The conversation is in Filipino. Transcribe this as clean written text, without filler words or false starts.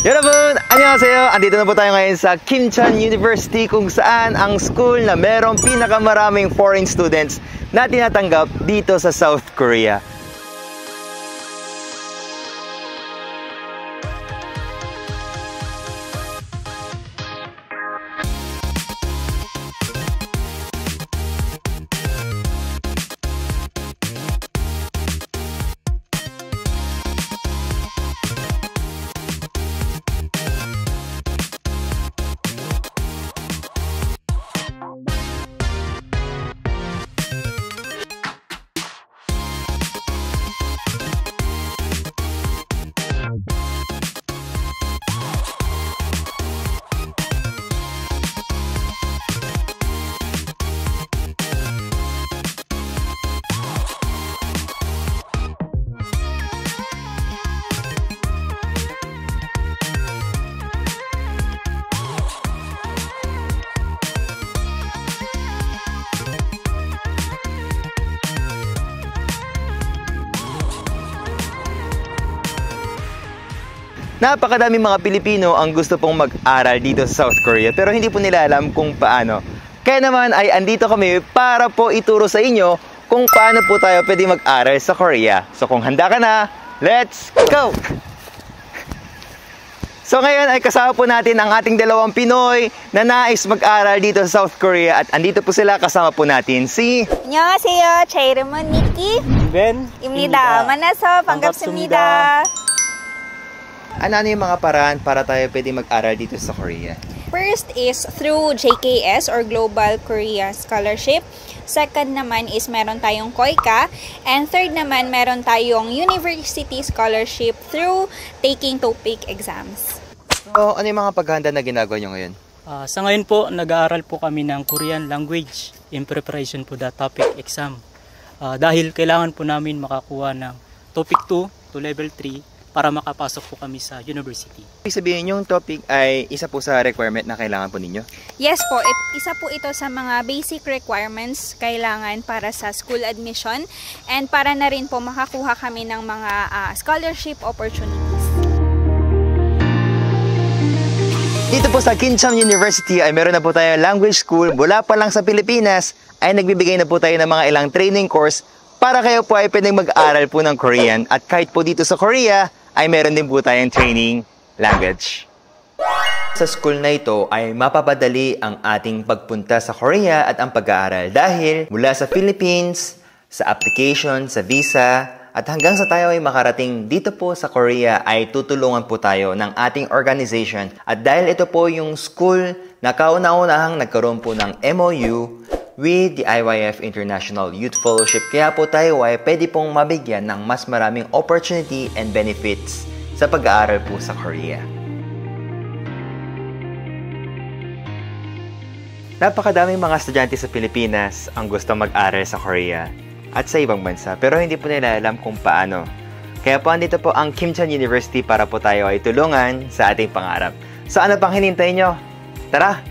Yun, annyeonghaseyo! Andito na po tayo ngayon sa Kimcheon University kung saan ang school na merong pinakamaraming foreign students na tinatanggap dito sa South Korea. Napakadaming mga Pilipino ang gusto pong mag-aral dito sa South Korea pero hindi po nila alam kung paano. Kaya naman ay andito kami para po ituro sa inyo kung paano po tayo pwede mag-aral sa Korea. So kung handa ka na, let's go! So ngayon ay kasama po natin ang ating dalawang Pinoy na nais mag-aral dito sa South Korea at andito po sila, kasama po natin si... 안녕하세요. 제 이름은 니키입니다. 만나서 반갑습니다. Ano yung mga paraan para tayo pwede mag-aral dito sa Korea? First is through JKS or Global Korea Scholarship. Second naman is meron tayong KOICA. And third naman meron tayong University Scholarship through taking TOEIC exams. So, ano yung mga paghahanda na ginagawa nyo ngayon? Sa ngayon po, nag-aaral po kami ng Korean language in preparation po the TOEIC exam. Dahil kailangan po namin makakuha ng TOEIC 2 to level 3 para makapasok po kami sa university. Ibig sabihin yung topic ay isa po sa requirement na kailangan po ninyo? Yes po, isa po ito sa mga basic requirements kailangan para sa school admission and para na rin po makakuha kami ng mga scholarship opportunities. Dito po sa Kimcheon University ay meron na po tayo language school. Mula pa lang sa Pilipinas ay nagbibigay na po tayo ng mga ilang training course para kayo po ay pwedeng mag-aaral po ng Korean at kahit po dito sa Korea ay meron din po tayong training language. Sa school na ito ay mapapadali ang ating pagpunta sa Korea at ang pag-aaral dahil mula sa Philippines, sa application, sa visa, at hanggang sa tayo ay makarating dito po sa Korea ay tutulungan po tayo ng ating organization. At dahil ito po yung school na kauna-unahang nagkaroon po ng MOU with the IYF International Youth Fellowship, kaya po tayo ay pwede pong mabigyan ng mas maraming opportunity and benefits sa pag-aaral po sa Korea. Napakadaming mga estudyante sa Pilipinas ang gusto mag-aral sa Korea at sa ibang bansa pero hindi po nila alam kung paano. Kaya po andito po ang Kimcheon University para po tayo ay tulungan sa ating pangarap. So ano pang hinintay nyo? Tara!